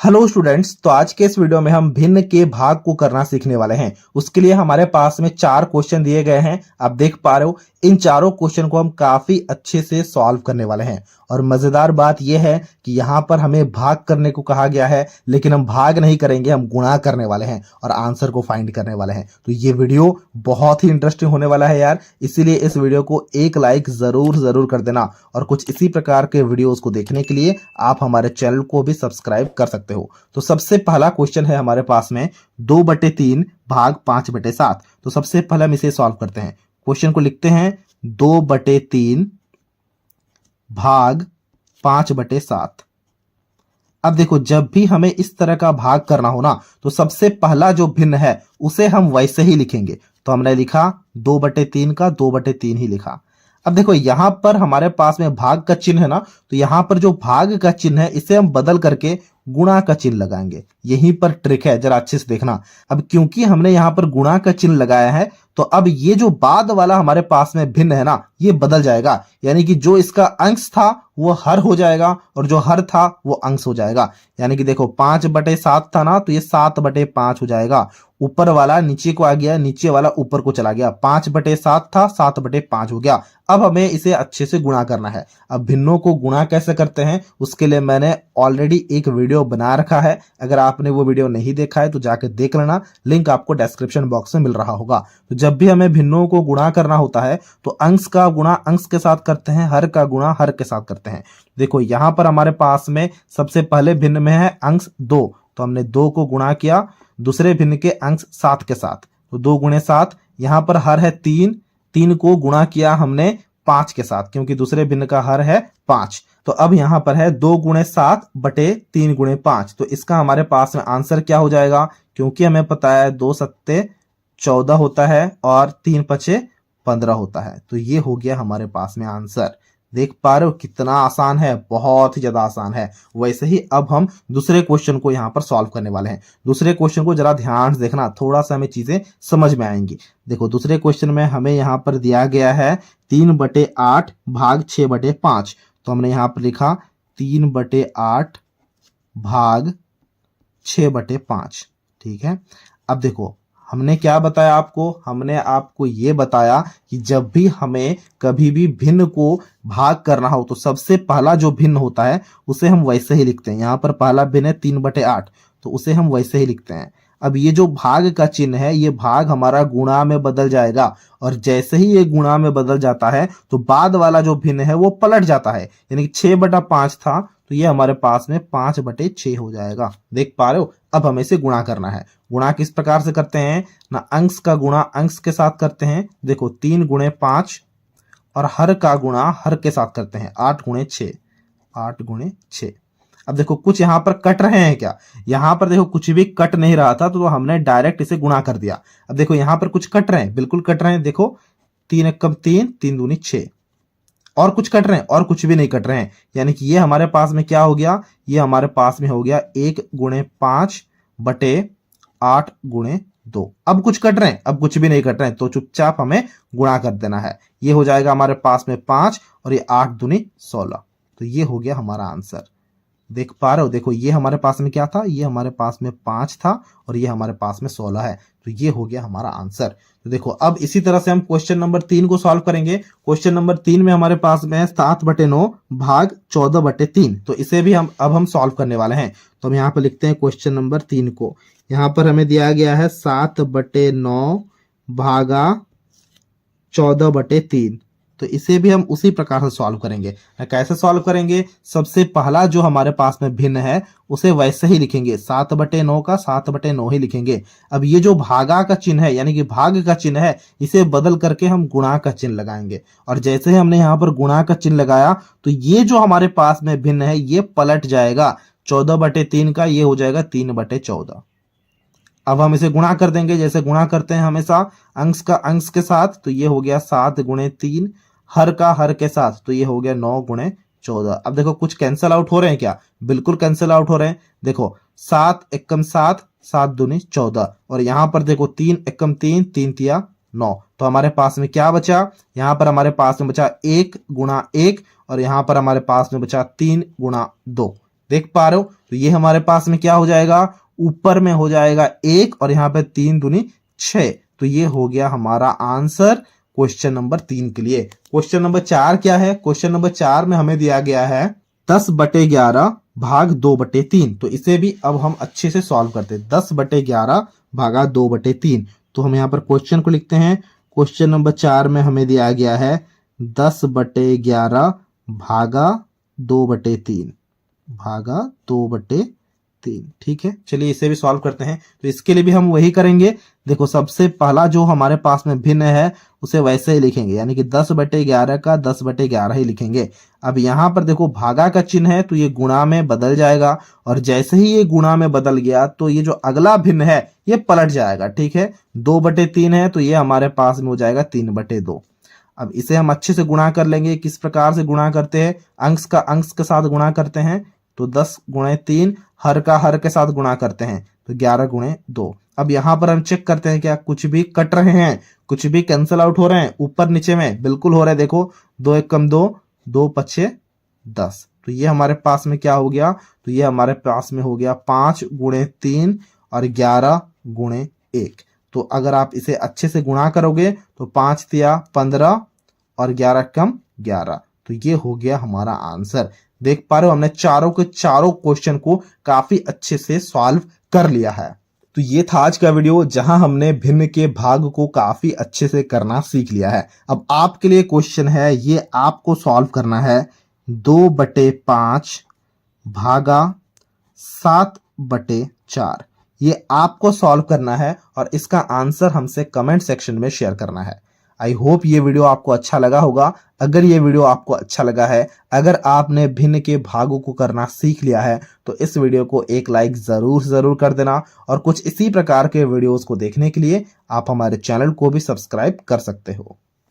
Hello students, तो आज के इस वीडियो में हम भिन्न के भाग को करना सीखने वाले हैं। उसके लिए हमारे पास में 4 क्वेश्चन दिए गए हैं। आप देख पा रहे हो, इन चारों क्वेश्चन को हम काफी अच्छे से सॉल्व करने वाले हैं। और मजेदार बात यह है कि यहाँ पर हमें भाग करने को कहा गया है, लेकिन हम भाग नहीं करेंगे, हम गुणा करने वाले हैं और आंसर को फाइंड करने वाले हैं। तो ये वीडियो बहुत ही इंटरेस्टिंग होने वाला है यार, इसीलिए इस वीडियो को एक लाइक जरूर कर देना। और कुछ इसी प्रकार के वीडियोस को देखने के लिए आप हमारे चैनल को भी सब्सक्राइब कर सकते हो। तो सबसे पहला क्वेश्चन है हमारे पास में 2/3 भाग 5/7। तो सबसे पहले हम इसे सॉल्व करते हैं। क्वेश्चन को लिखते हैं 2/3 भाग 5/7। अब देखो, जब भी हमें इस तरह का भाग करना हो ना, तो सबसे पहला जो भिन्न है उसे हम वैसे ही लिखेंगे। तो हमने लिखा 2/3 का 2/3 ही लिखा। अब देखो, यहां पर हमारे पास में भाग का चिन्ह है ना, तो यहां पर जो भाग का चिन्ह है इसे हम बदल करके गुणा का चिन्ह लगाएंगे। यहीं पर ट्रिक है, जरा अच्छे से देखना। अब क्योंकि हमने यहां पर गुणा का चिन्ह लगाया है, तो अब ये जो बाद वाला हमारे पास में भिन्न है ना, ये बदल जाएगा। यानी कि जो इसका अंश था वो हर हो जाएगा और जो हर था वो अंश हो जाएगा। यानी कि देखो, 5/7 था ना, तो ये 7/5 हो जाएगा। ऊपर वाला नीचे को आ गया, नीचे वाला ऊपर को चला गया। 5/7 था, 7/5 हो गया। अब हमें इसे अच्छे से गुणा करना है। अब भिन्नों को गुणा कैसे करते हैं, उसके लिए मैंने ऑलरेडी एक वीडियो बना रखा है। अगर आपने वो वीडियो नहीं देखा है तो जाकर देख लेना, लिंक आपको डिस्क्रिप्शन बॉक्स में मिल रहा होगा। तो जब भी हमें भिन्नों को गुणा करना होता है तो अंश का गुणा अंश के साथ करते हैं, हर का गुणा हर के साथ करते हैं। देखो, यहां पर हमारे पास में सबसे पहले भिन्न में है अंश 2, तो हमने 2 को गुणा किया दूसरे भिन्न के अंश 7 के साथ, तो 2 गुणे 7। यहां पर हर है 3, 3 को गुणा किया हमने 5 के साथ, क्योंकि दूसरे भिन्न का हर है 5। तो अब यहां पर है 2 गुणे 7 बटे 3 गुणे 5। तो इसका हमारे पास में आंसर क्या हो जाएगा, क्योंकि हमें पता है 2 सत्ते 14 होता है और 3 पचे 15 होता है। तो ये हो गया हमारे पास में आंसर। देख पा रहे हो कितना आसान है, बहुत ही ज्यादा आसान है। वैसे ही अब हम दूसरे क्वेश्चन को यहाँ पर सॉल्व करने वाले हैं। दूसरे क्वेश्चन को जरा ध्यान से देखना, थोड़ा सा हमें चीजें समझ में आएंगी। देखो, दूसरे क्वेश्चन में हमें यहाँ पर दिया गया है 3/8 भाग 6/5। तो हमने यहाँ पर लिखा 3/8 भाग 6/5। ठीक है। अब देखो, हमने क्या बताया आपको, हमने आपको ये बताया कि जब भी हमें कभी भी भिन्न को भाग करना हो तो सबसे पहला जो भिन्न होता है उसे हम वैसे ही लिखते हैं। यहाँ पर पहला भिन्न है 3/8, तो उसे हम वैसे ही लिखते हैं। अब ये जो भाग का चिन्ह है, ये भाग हमारा गुणा में बदल जाएगा, और जैसे ही ये गुणा में बदल जाता है तो बाद वाला जो भिन्न है वो पलट जाता है। यानी कि 6/5 था, तो ये हमारे पास में 5/6 हो जाएगा। देख पा रहे हो। अब हमें इसे गुणा करना है। गुणा किस प्रकार से करते हैं ना, अंश का गुणा अंश के साथ करते हैं। देखो, 3 गुणे 5 और हर का गुणा हर के साथ करते हैं, 8 गुणे 6, 8 गुणे 6। अब देखो, कुछ यहां पर कट रहे हैं क्या, यहां पर देखो कुछ भी कट नहीं रहा था, तो हमने डायरेक्ट इसे गुणा कर दिया। अब देखो, यहां पर कुछ कट रहे हैं, बिल्कुल कट रहे हैं। देखो, 3 एकम 3, 3 दूनी 6, और कुछ कट रहे हैं और कुछ भी नहीं कट रहे हैं। यानी कि ये हमारे पास में क्या हो गया, ये हमारे पास में हो गया 1 गुणे 5 बटे 8 गुणे 2। अब कुछ कट रहे हैं, अब कुछ भी नहीं कट रहे हैं, तो चुपचाप हमें गुणा कर देना है। ये हो जाएगा हमारे पास में 5 और ये 8 दूनी 16। तो ये हो गया हमारा आंसर। देख पा रहे हो। देखो, ये हमारे पास में क्या था, ये हमारे पास में 5 था और ये हमारे पास में 16 है। तो ये हो गया हमारा आंसर। तो देखो, अब इसी तरह से हम क्वेश्चन नंबर 3 को सॉल्व करेंगे। क्वेश्चन नंबर 3 में हमारे पास में है 7/9 भाग 14/3। तो इसे भी हम सॉल्व करने वाले हैं। तो हम यहाँ पर लिखते हैं क्वेश्चन नंबर 3 को। यहाँ पर हमें दिया गया है 7/9 भागा 14/3। तो इसे भी हम उसी प्रकार से सॉल्व करेंगे। कैसे सॉल्व करेंगे, सबसे पहला जो हमारे पास में भिन्न है उसे वैसे ही लिखेंगे, 7/9 का 7/9 ही लिखेंगे। अब ये जो भागा का चिन्ह है, यानी कि भाग का चिन्ह है, इसे बदल करके हम गुणा का चिन्ह लगाएंगे। और जैसे ही हमने यहाँ पर गुणा का चिन्ह लगाया तो ये जो हमारे पास में भिन्न है ये पलट जाएगा। 14/3 का ये हो जाएगा 3/14। अब हम इसे गुणा कर देंगे, जैसे गुणा करते हैं हमेशा अंश का अंश के साथ। तो ये हो गया 7 गुणे 3, हर का हर के साथ, तो ये हो गया 9 गुणे 14। अब देखो, कुछ कैंसिल आउट हो रहे हैं क्या, बिल्कुल कैंसिल आउट हो रहे हैं। देखो, 7 एकम 7, 7 दूनी 14, और यहां पर देखो 3 एकम 3, 3 तिया 9। तो हमारे पास में क्या बचा, यहां पर हमारे पास में बचा 1 गुणा 1, और यहां पर हमारे पास में बचा 3 गुणा 2। देख पा रहे हो, तो ये हमारे पास में क्या हो जाएगा, ऊपर में हो जाएगा 1 और यहाँ पे 3 दूनी 6। तो ये हो गया हमारा आंसर क्वेश्चन नंबर 3 के लिए। क्वेश्चन नंबर 4 क्या है, क्वेश्चन नंबर 4 में हमें दिया गया है 10/11 भाग 2/3। तो इसे भी अब हम अच्छे से सॉल्व करते हैं। 10/11 भागा 2/3। तो हम यहाँ पर क्वेश्चन को लिखते हैं। क्वेश्चन नंबर 4 में हमें दिया गया है 10/11 भागा 2/3 भागा 2/3। ठीक है, चलिए इसे भी सॉल्व करते हैं। तो इसके लिए भी हम वही करेंगे। देखो, सबसे पहला जो हमारे पास में भिन्न है उसे वैसे ही लिखेंगे, यानी कि 10/11 का 10/11 ही लिखेंगे। अब यहाँ पर देखो भागा का चिन्ह है तो ये गुणा में बदल जाएगा, और जैसे ही ये गुणा में बदल गया तो ये जो अगला भिन्न है ये पलट जाएगा। ठीक है, 2/3 है तो ये हमारे पास में हो जाएगा 3/2। अब इसे हम अच्छे से गुणा कर लेंगे। किस प्रकार से गुणा करते हैं, अंश का अंश के साथ गुणा करते हैं। तो 10 × 3, हर का हर के साथ गुणा करते हैं तो 11 × 2। अब यहाँ पर हम चेक करते हैं क्या कुछ भी कट रहे हैं, कुछ भी कैंसिल आउट हो रहे हैं ऊपर नीचे में, बिल्कुल हो रहे हैं। देखो 2 × 1 = 2, 2 × 5 = 10। तो ये हमारे पास में क्या हो गया, तो ये हमारे पास में हो गया 5 × 3 और 11 × 1। तो अगर आप इसे अच्छे से गुणा करोगे तो 5 × 15 और 11 × 11। तो ये हो गया हमारा आंसर। देख पा रहे हो, हमने चारों के चारों क्वेश्चन को काफी अच्छे से सॉल्व कर लिया है। तो ये था आज का वीडियो जहां हमने भिन्न के भाग को काफी अच्छे से करना सीख लिया है। अब आपके लिए क्वेश्चन है, ये आपको सॉल्व करना है 2/5 भागा 7/4। ये आपको सॉल्व करना है और इसका आंसर हमसे कमेंट सेक्शन में शेयर करना है। आई होप ये वीडियो आपको अच्छा लगा होगा। अगर ये वीडियो आपको अच्छा लगा है, अगर आपने भिन्न के भागों को करना सीख लिया है, तो इस वीडियो को एक लाइक जरूर कर देना। और कुछ इसी प्रकार के वीडियोस को देखने के लिए आप हमारे चैनल को भी सब्सक्राइब कर सकते हो।